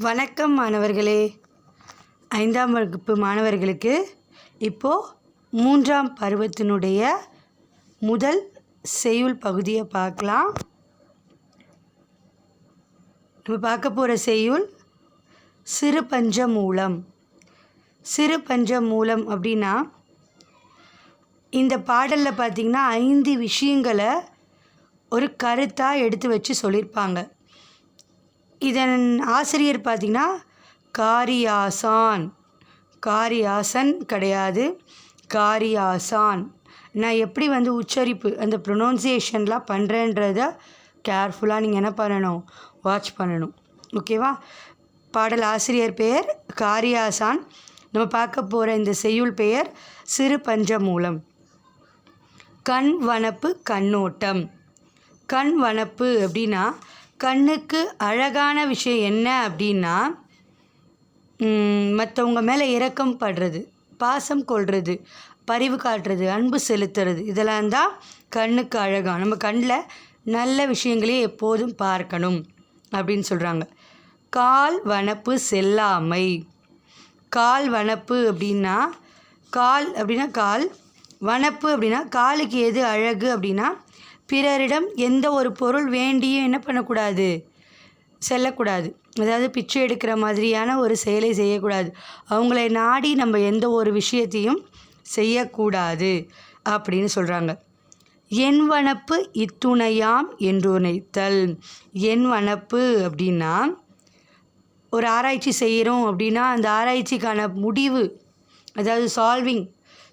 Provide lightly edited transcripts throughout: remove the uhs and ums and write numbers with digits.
வணக்கம் மாணவர்களே. 5ஆம் வகுப்பு மாணவர்களுக்கு இப்போது 3ஆம் பருவத்தினுடைய முதல் செய்யுள் பகுதியை பார்க்கலாம். நம்ம பார்க்க போகிற செய்யுள் சிறு பஞ்சமூலம். சிறு பஞ்சமூலம் அப்படின்னா இந்த பாடலில் பார்த்திங்கன்னா 5 விஷயங்களை ஒரு கருத்தாக எடுத்து வச்சு சொல்லியிருப்பாங்க. இதன் ஆசிரியர் பார்த்திங்கன்னா காரியாசன் கிடையாது, காரியாசான். நான் எப்படி உச்சரிப்பு அந்த ப்ரொனவுன்சியேஷன்லாம் பண்ணுறேன்றத கேர்ஃபுல்லாக நீங்கள் என்ன பண்ணணும், வாட்ச் பண்ணணும். ஓகேவா? பாடல் ஆசிரியர் பெயர் காரியாசான். நம்ம பார்க்க போகிற இந்த செய்யுள் பெயர் சிறு பஞ்சமூலம். கண் வனப்பு கண்ணோட்டம். கண் வனப்பு அப்படின்னா கண்ணுக்கு அழகான விஷயம் என்ன அப்படின்னா மற்றவங்க மேலே இரக்கம் படுறது, பாசம் கொள்வது, பரிவு காட்டுறது, அன்பு செலுத்துறது, இதெல்லாம் தான் கண்ணுக்கு அழகாக. நம்ம கண்ணில் நல்ல விஷயங்களையே எப்போதும் பார்க்கணும் அப்படின்னு சொல்கிறாங்க. கால் வனப்பு செல்லாமை. கால் வனப்பு அப்படின்னா கால் வனப்பு அப்படின்னா காலுக்கு எது அழகு அப்படின்னா பிறரிடம் எந்த ஒரு பொருள் வேண்டியும் என்ன பண்ணக்கூடாது, செல்லக்கூடாது. அதாவது பிச்சை எடுக்கிற மாதிரியான ஒரு செயலை செய்யக்கூடாது. அவங்களை நாடி நம்ம எந்த ஒரு விஷயத்தையும் செய்யக்கூடாது அப்படின்னு சொல்கிறாங்க. என் வனப்பு இத்துணையாம் என்றுரைத்தல். என் வனப்பு அப்படின்னா ஒரு ஆராய்ச்சி செய்கிறோம் அப்படின்னா அந்த ஆராய்ச்சிக்கான முடிவு, அதாவது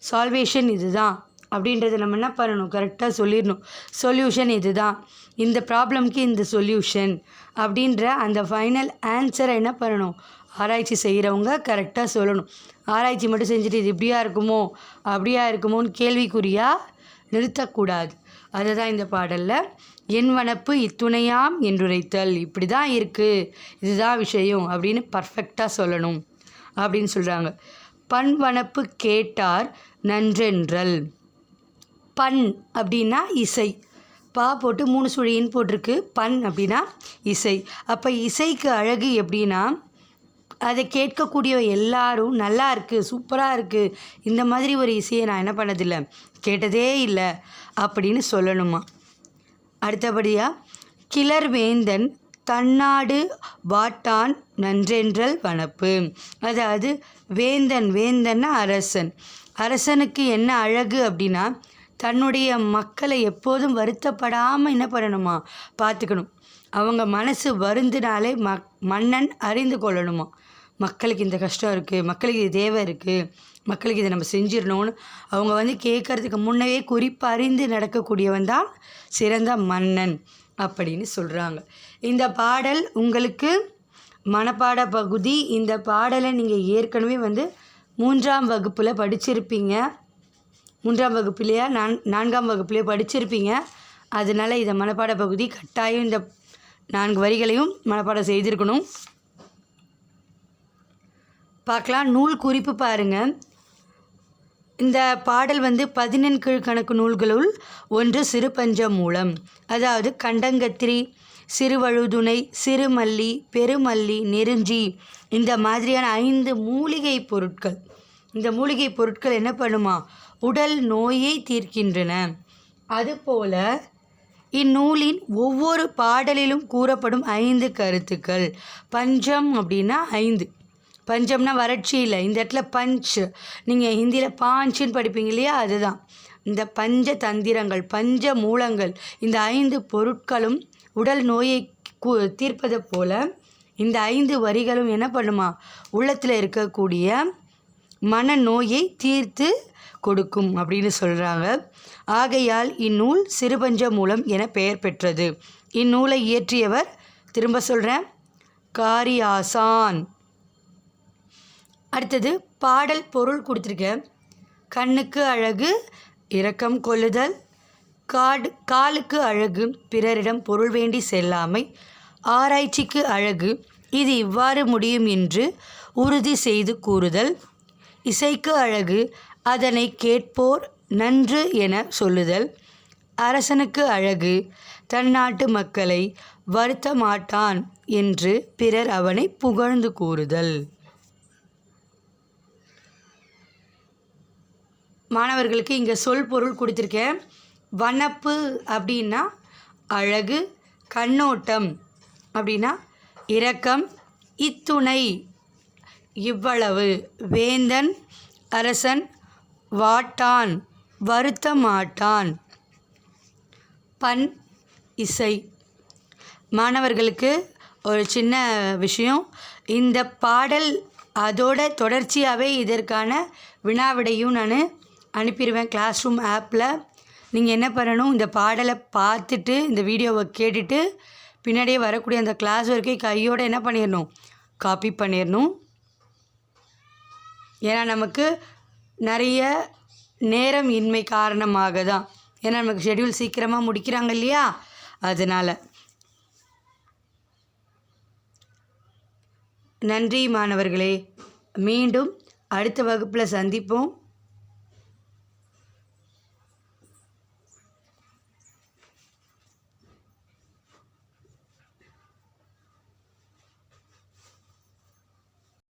சால்வேஷன் இதுதான் அப்படின்றத நம்ம என்ன பண்ணணும், கரெக்டாக சொல்லிடணும். சொல்யூஷன் இதுதான், இந்த ப்ராப்ளம்க்கு இந்த சொல்யூஷன் அப்படின்ற அந்த ஃபைனல் ஆன்சரை என்ன பண்ணணும், ஆராய்ச்சி செய்கிறவங்க கரெக்டாக சொல்லணும். ஆராய்ச்சி மட்டும் செஞ்சுட்டு இது இப்படியா இருக்குமோ அப்படியா இருக்குமோன்னு கேள்விக்குறியாக நிறுத்தக்கூடாது. அதை தான் இந்த பாடலில் என் வனப்பு இத்துணையாம் என்றுரைத்தல், இப்படி தான் இருக்குது, இதுதான் விஷயம் அப்படின்னு பர்ஃபெக்டாக சொல்லணும் அப்படின்னு சொல்கிறாங்க. பண் வனப்பு கேட்டார் நன்றென்றல். பண் அப்படின்னா இசை. பா போட்டு 3 சுழின்னு போட்டிருக்கு. பண் அப்படின்னா இசை. அப்போ இசைக்கு அழகு எப்படின்னா அதை கேட்கக்கூடிய எல்லாரும் நல்லா இருக்குது, சூப்பராக இருக்குது, இந்த மாதிரி ஒரு இசையை நான் என்ன பண்ணதில்லை, கேட்டதே இல்லை அப்படின்னு சொல்லணுமா. அடுத்தபடியாக கிளர் வேந்தன் தன்னாடு வாட்டான் நன்றென்றல் வனப்பு. அதாவது வேந்தன்னா அரசனுக்கு என்ன அழகு அப்படின்னா தன்னுடைய மக்களை எப்போதும் வருத்தப்படாமல் என்ன பண்ணணுமா, பார்த்துக்கணும். அவங்க மனசு வருந்தினாலே மன்னன் அறிந்து கொள்ளணுமா, மக்களுக்கு இந்த கஷ்டம் இருக்குது, மக்களுக்கு இது தேவை இருக்குது, மக்களுக்கு இதை நம்ம செஞ்சிடணும்னு அவங்க கேட்குறதுக்கு முன்னவே குறிப்பறிந்து நடக்கக்கூடியவன் தான் சிறந்த மன்னன் அப்படின்னு சொல்கிறாங்க. இந்த பாடல் உங்களுக்கு மனப்பாட பகுதி. இந்த பாடலை நீங்கள் ஏற்கனவே 3ஆம் வகுப்பில் படிச்சிருப்பீங்க. 3ஆம் வகுப்புலையா 4ஆம் வகுப்புலையோ படிச்சிருப்பீங்க. அதனால் இதை மனப்பாட பகுதி கட்டாயம் இந்த 4 வரிகளையும் மனப்பாடம் செய்திருக்கணும். பார்க்கலாம். நூல் குறிப்பு பாருங்கள். இந்த பாடல் 14 கீழ்கணக்கு நூல்களுள் ஒன்று சிறு பஞ்சமூலம். அதாவது கண்டங்கத்திரி, சிறுவழுதுணை, சிறுமல்லி, பெருமல்லி, நெருஞ்சி, இந்த மாதிரியான 5 மூலிகை பொருட்கள். இந்த மூலிகை பொருட்கள் என்ன பண்ணுமா, உடல் நோயை தீர்க்கின்றன. அதுபோல் இந்நூலின் ஒவ்வொரு பாடலிலும் கூறப்படும் 5 கருத்துக்கள். பஞ்சம் அப்படின்னா 5. பஞ்சம்னா வறட்சி இல்லை, இந்த இடத்துல பஞ்ச், நீங்கள் ஹிந்தியில் பாஞ்சுன்னு படிப்பீங்க இல்லையா, அதுதான். இந்த பஞ்ச தந்திரங்கள், பஞ்ச மூலங்கள், இந்த 5 பொருட்களும் உடல் நோயை தீர்ப்பதை போல இந்த 5 வரிகளும் என்ன பண்ணுமா, உள்ளத்தில் இருக்கக்கூடிய மனநோயை தீர்த்து கொடுக்கும் அப்படின்னு சொல்கிறாங்க. ஆகையால் இந்நூல் சிறுபஞ்சமூலம் என பெயர் பெற்றது. இந்நூலை இயற்றியவர், திரும்ப சொல்கிறேன், காரியாசான். அடுத்தது பாடல் பொருள் கொடுத்துருக்கேன். கண்ணுக்கு அழகு இரக்கம் கொள்ளுதல், காலுக்கு அழகு பிறரிடம் பொருள் வேண்டி செல்லாமை, ஆராய்ச்சிக்கு அழகு இது இவ்வாறு முடியும் என்று உறுதி செய்து கூறுதல், இசைக்கு அழகு அதனை கேட்போர் நன்று என சொல்லுதல், அரசனுக்கு அழகு தன் நாட்டு மக்களை வருத்த மாட்டான் என்று பிறர் அவனை புகழ்ந்து கூறுதல். மாணவர்களுக்கு இங்கே சொல் பொருள் கொடுத்துருக்கேன். வனப்பு அப்படின்னா அழகு, கண்ணோட்டம் அப்படின்னா இரக்கம், இத்துணை இவ்வளவு, வேந்தன் அரசன், வாட்டான் வருத்த மாட்டான், பண் இசை. மாணவர்களுக்கு ஒரு சின்ன விஷயம், இந்த பாடல் அதோட தொடர்ச்சியாகவே இதற்கான வினாவிடையும் நான் அனுப்பிடுவேன் கிளாஸ் ரூம் ஆப்பில். நீங்கள் என்ன பண்ணணும், இந்த பாடலை பார்த்துட்டு இந்த வீடியோவை கேட்டுட்டு பின்னாடியே வரக்கூடிய அந்த கிளாஸ் வரைக்கும் கையோடு என்ன பண்ணிடணும், காப்பி பண்ணிடணும். ஏன்னா நமக்கு நிறைய நேரம் இன்மை காரணமாக தான், ஏன்னா நமக்கு ஷெட்யூல் சீக்கிரமாக முடிக்கிறாங்க இல்லையா, அதனால். நன்றி மாணவர்களே, மீண்டும் அடுத்த வகுப்பில் சந்திப்போம்.